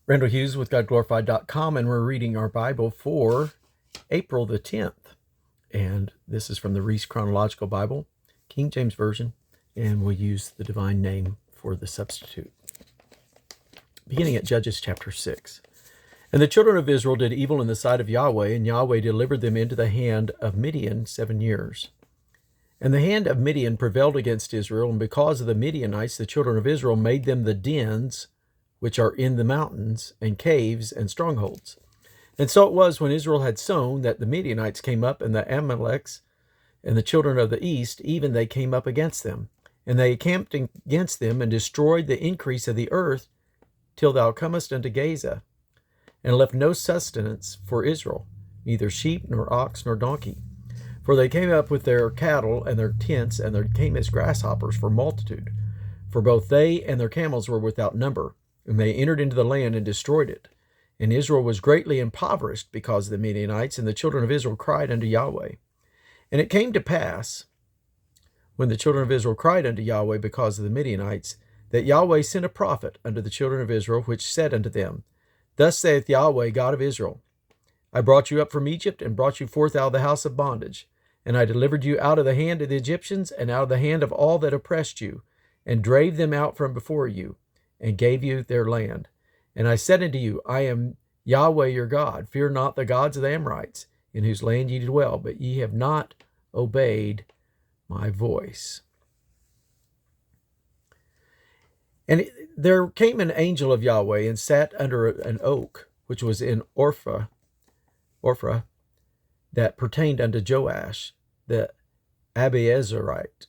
Randall Hughes with GodGlorified.com, and we're reading our Bible for April the 10th. And this is from the Reese Chronological Bible, King James Version, and we'll use the divine name for the substitute. Beginning at Judges chapter 6. And the children of Israel did evil in the sight of Yahweh, and Yahweh delivered them into the hand of Midian 7 years. And the hand of Midian prevailed against Israel, and because of the Midianites, the children of Israel made them the dens which are in the mountains, and caves, and strongholds. And so it was when Israel had sown that the Midianites came up, and the Amaleks, and the children of the east, even they came up against them. And they encamped against them, and destroyed the increase of the earth, till thou comest unto Gaza, and left no sustenance for Israel, neither sheep, nor ox, nor donkey. For they came up with their cattle, and their tents, and they came as grasshoppers for multitude. For both they and their camels were without number. And they entered into the land and destroyed it. And Israel was greatly impoverished because of the Midianites, and the children of Israel cried unto Yahweh. And it came to pass, when the children of Israel cried unto Yahweh because of the Midianites, that Yahweh sent a prophet unto the children of Israel, which said unto them, Thus saith Yahweh, God of Israel, I brought you up from Egypt, and brought you forth out of the house of bondage. And I delivered you out of the hand of the Egyptians, and out of the hand of all that oppressed you, and drave them out from before you, and gave you their land. And I said unto you, I am Yahweh your God. Fear not the gods of the Amorites, in whose land ye dwell, but ye have not obeyed my voice. And there came an angel of Yahweh, and sat under an oak, which was in Ophrah, that pertained unto Joash the Abiezrite.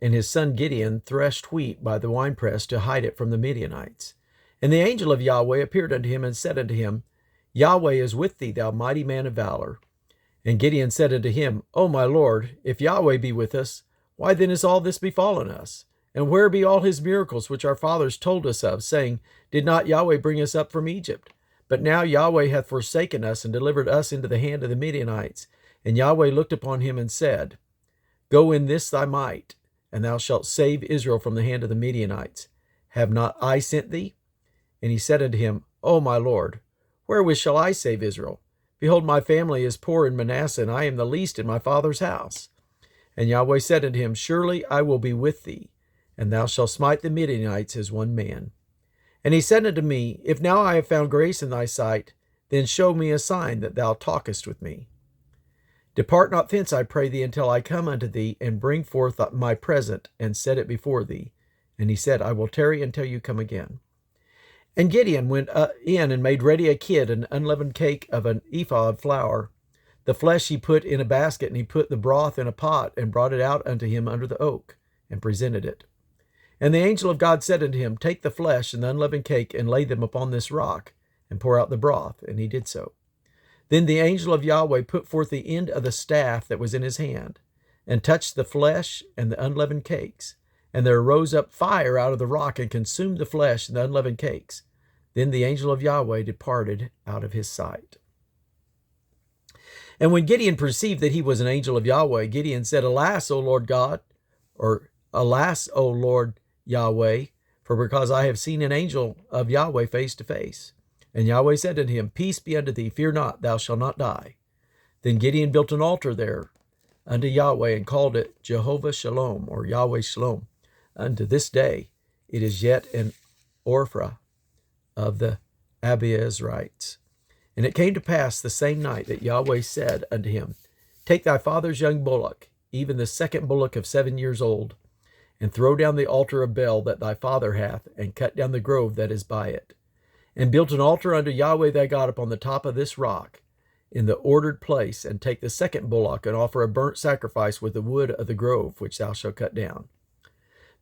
And his son Gideon threshed wheat by the winepress to hide it from the Midianites. And the angel of Yahweh appeared unto him, and said unto him, Yahweh is with thee, thou mighty man of valor. And Gideon said unto him, O my Lord, if Yahweh be with us, why then is all this befallen us? And where be all his miracles which our fathers told us of, saying, Did not Yahweh bring us up from Egypt? But now Yahweh hath forsaken us, and delivered us into the hand of the Midianites. And Yahweh looked upon him, and said, Go in this thy might, and thou shalt save Israel from the hand of the Midianites. Have not I sent thee? And he said unto him, O my Lord, wherewith shall I save Israel? Behold, my family is poor in Manasseh, and I am the least in my father's house. And Yahweh said unto him, Surely I will be with thee, and thou shalt smite the Midianites as one man. And he said unto me, If now I have found grace in thy sight, then show me a sign that thou talkest with me. Depart not thence, I pray thee, until I come unto thee, and bring forth my present, and set it before thee. And he said, I will tarry until you come again. And Gideon went in, and made ready a kid, an unleavened cake of an ephah of flour. The flesh he put in a basket, and he put the broth in a pot, and brought it out unto him under the oak, and presented it. And the angel of God said unto him, Take the flesh and the unleavened cake, and lay them upon this rock, and pour out the broth. And he did so. Then the angel of Yahweh put forth the end of the staff that was in his hand, and touched the flesh and the unleavened cakes. And there arose up fire out of the rock, and consumed the flesh and the unleavened cakes. Then the angel of Yahweh departed out of his sight. And when Gideon perceived that he was an angel of Yahweh, Gideon said, Alas, O Lord God, or Alas, O Lord Yahweh, for because I have seen an angel of Yahweh face to face. And Yahweh said unto him, Peace be unto thee, fear not, thou shalt not die. Then Gideon built an altar there unto Yahweh, and called it Jehovah Shalom, or Yahweh Shalom. Unto this day it is yet in Ophrah of the Abiezrites. And it came to pass the same night that Yahweh said unto him, Take thy father's young bullock, even the second bullock of 7 years old, and throw down the altar of Baal that thy father hath, and cut down the grove that is by it. And build an altar unto Yahweh thy God upon the top of this rock, in the ordered place, and take the second bullock, and offer a burnt sacrifice with the wood of the grove, which thou shalt cut down.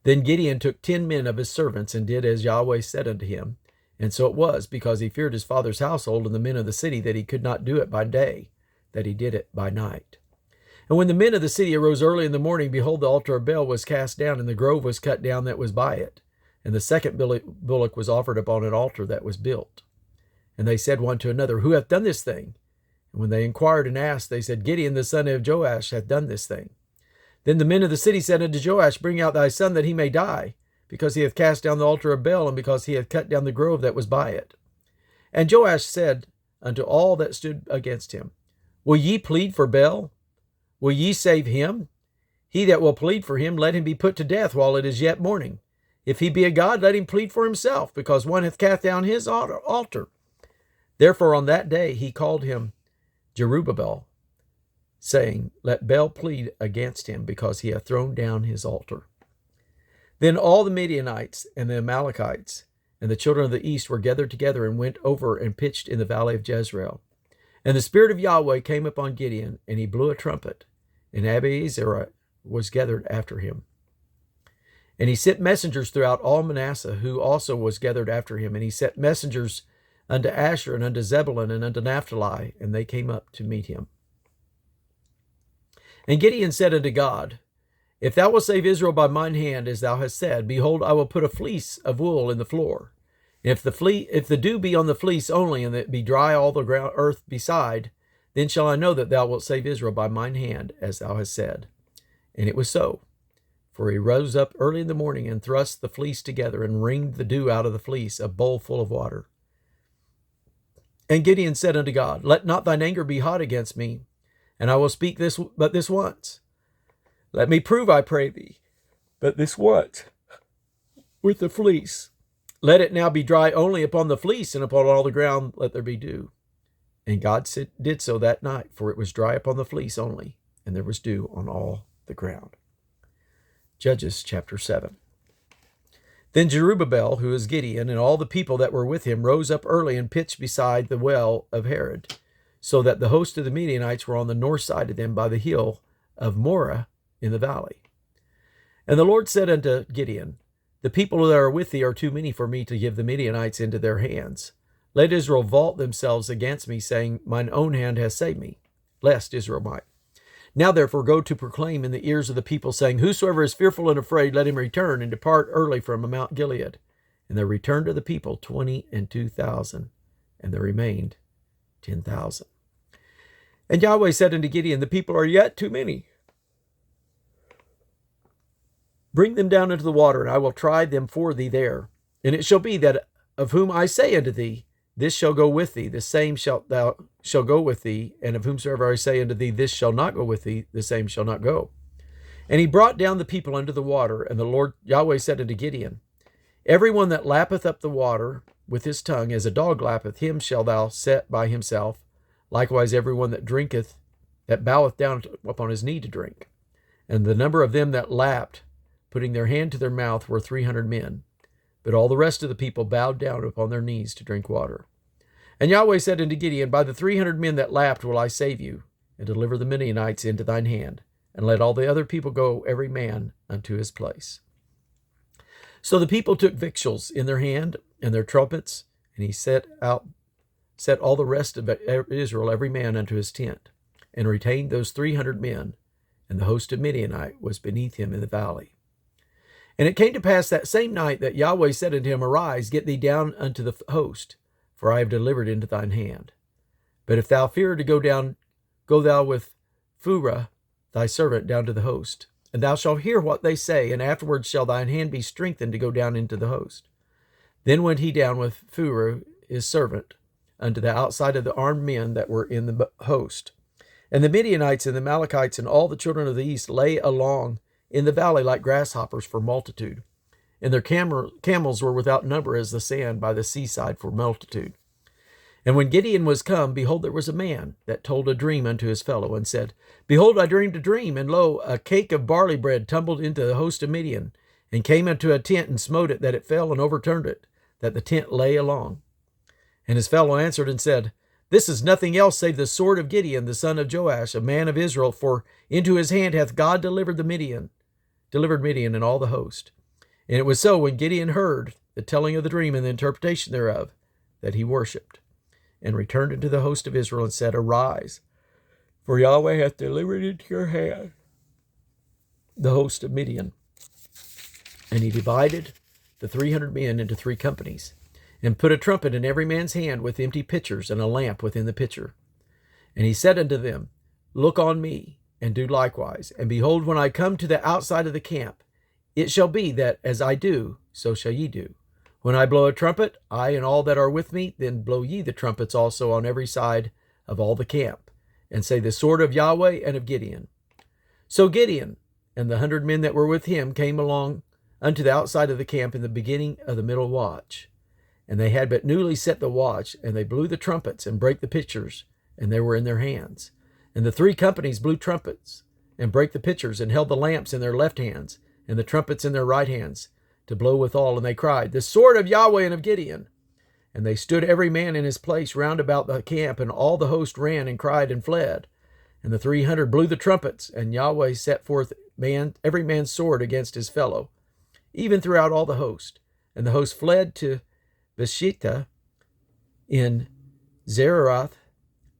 Then Gideon took 10 men of his servants, and did as Yahweh said unto him. And so it was, because he feared his father's household and the men of the city, that he could not do it by day, that he did it by night. And when the men of the city arose early in the morning, behold, the altar of Baal was cast down, and the grove was cut down that was by it. And the second bullock was offered upon an altar that was built. And they said one to another, Who hath done this thing? And when they inquired and asked, they said, Gideon the son of Joash hath done this thing. Then the men of the city said unto Joash, Bring out thy son, that he may die, because he hath cast down the altar of Baal, and because he hath cut down the grove that was by it. And Joash said unto all that stood against him, Will ye plead for Baal? Will ye save him? He that will plead for him, let him be put to death while it is yet morning. If he be a god, let him plead for himself, because one hath cast down his altar. Therefore on that day he called him Jerubbaal, saying, Let Baal plead against him, because he hath thrown down his altar. Then all the Midianites and the Amalekites and the children of the east were gathered together and went over and pitched in the valley of Jezreel. And the Spirit of Yahweh came upon Gideon, and he blew a trumpet, and Abiezer was gathered after him. And he sent messengers throughout all Manasseh, who also was gathered after him. And he sent messengers unto Asher and unto Zebulun and unto Naphtali, and they came up to meet him. And Gideon said unto God, If thou wilt save Israel by mine hand, as thou hast said, behold, I will put a fleece of wool in the floor. And if the dew be on the fleece only, and it be dry all the earth beside, then shall I know that thou wilt save Israel by mine hand, as thou hast said. And it was so. For he rose up early in the morning, and thrust the fleece together, and wringed the dew out of the fleece, a bowl full of water. And Gideon said unto God, Let not thine anger be hot against me, and I will speak but this once. Let me prove, I pray thee, but this once with the fleece. Let it now be dry only upon the fleece, and upon all the ground let there be dew. And God did so that night, for it was dry upon the fleece only, and there was dew on all the ground. Judges chapter 7. Then Jerubbaal, who is Gideon, and all the people that were with him, rose up early and pitched beside the well of Harod, so that the host of the Midianites were on the north side of them by the hill of Moreh in the valley. And the Lord said unto Gideon, The people that are with thee are too many for me to give the Midianites into their hands. Let Israel vault themselves against me, saying, Mine own hand has saved me, lest Israel might. Now therefore go to proclaim in the ears of the people, saying, Whosoever is fearful and afraid, let him return and depart early from Mount Gilead. And there returned to the people 22,000, and there remained 10,000. And Yahweh said unto Gideon, The people are yet too many. Bring them down into the water, and I will try them for thee there. And it shall be that of whom I say unto thee, This shall go with thee, the same shall go with thee, and of whomsoever I say unto thee, This shall not go with thee, the same shall not go. And he brought down the people unto the water, and the Lord Yahweh said unto Gideon, Every one that lappeth up the water with his tongue, as a dog lappeth, him shalt thou set by himself. Likewise every one that drinketh, that boweth down upon his knee to drink. And the number of them that lapped, putting their hand to their mouth, were 300 men. But all the rest of the people bowed down upon their knees to drink water. And Yahweh said unto Gideon, By the 300 men that lapped will I save you, and deliver the Midianites into thine hand, and let all the other people go every man unto his place. So the people took victuals in their hand and their trumpets, and he set all the rest of Israel every man unto his tent, and retained those 300 men, and the host of Midianite was beneath him in the valley. And it came to pass that same night that Yahweh said unto him, Arise, get thee down unto the host, for I have delivered into thine hand. But if thou fear to go down, go thou with Phurah thy servant down to the host, and thou shalt hear what they say, and afterwards shall thine hand be strengthened to go down into the host. Then went he down with Phurah his servant unto the outside of the armed men that were in the host. And the Midianites and the Amalekites and all the children of the east lay along in the valley like grasshoppers for multitude. And their camels were without number as the sand by the seaside for multitude. And when Gideon was come, behold, there was a man that told a dream unto his fellow, and said, Behold, I dreamed a dream, and lo, a cake of barley bread tumbled into the host of Midian, and came unto a tent, and smote it, that it fell and overturned it, that the tent lay along. And his fellow answered and said, This is nothing else save the sword of Gideon, the son of Joash, a man of Israel, for into his hand hath God delivered Midian and all the host. And it was so, when Gideon heard the telling of the dream and the interpretation thereof, that he worshipped, and returned into the host of Israel, and said, Arise, for Yahweh hath delivered into your hand the host of Midian. And he divided the 300 men into 3 companies, and put a trumpet in every man's hand with empty pitchers, and a lamp within the pitcher. And he said unto them, Look on me, and do likewise. And behold, when I come to the outside of the camp, it shall be that as I do, so shall ye do. When I blow a trumpet, I and all that are with me, then blow ye the trumpets also on every side of all the camp, and say, the sword of Yahweh and of Gideon. So Gideon and the 100 men that were with him came along unto the outside of the camp in the beginning of the middle watch. And they had but newly set the watch, and they blew the trumpets and brake the pitchers, and they were in their hands. And the 3 companies blew trumpets, and brake the pitchers, and held the lamps in their left hands, and the trumpets in their right hands, to blow withal. And they cried, the sword of Yahweh and of Gideon. And they stood every man in his place round about the camp, and all the host ran and cried and fled. And the 300 blew the trumpets, and Yahweh set forth every man's sword against his fellow, even throughout all the host. And the host fled to Beshita in Zerath,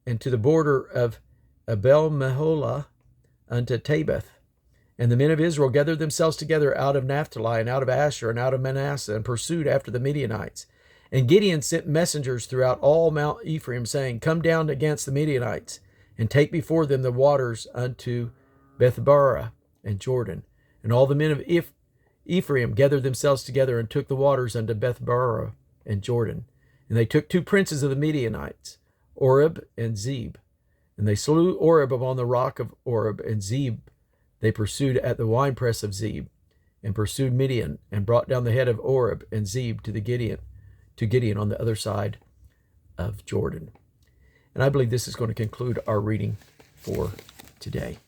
and to the border of Abel-Meholah unto Tabith. And the men of Israel gathered themselves together out of Naphtali, and out of Asher, and out of Manasseh, and pursued after the Midianites. And Gideon sent messengers throughout all Mount Ephraim, saying, come down against the Midianites, and take before them the waters unto Bethbarah and Jordan. And all the men of Ephraim gathered themselves together, and took the waters unto Bethbarah and Jordan. And they took 2 princes of the Midianites, Oreb and Zeb. And they slew Oreb upon the rock of Oreb, and Zeb they pursued at the winepress of Zeb, and pursued Midian, and brought down the head of Oreb and Zeb to Gideon on the other side of Jordan. And I believe this is going to conclude our reading for today.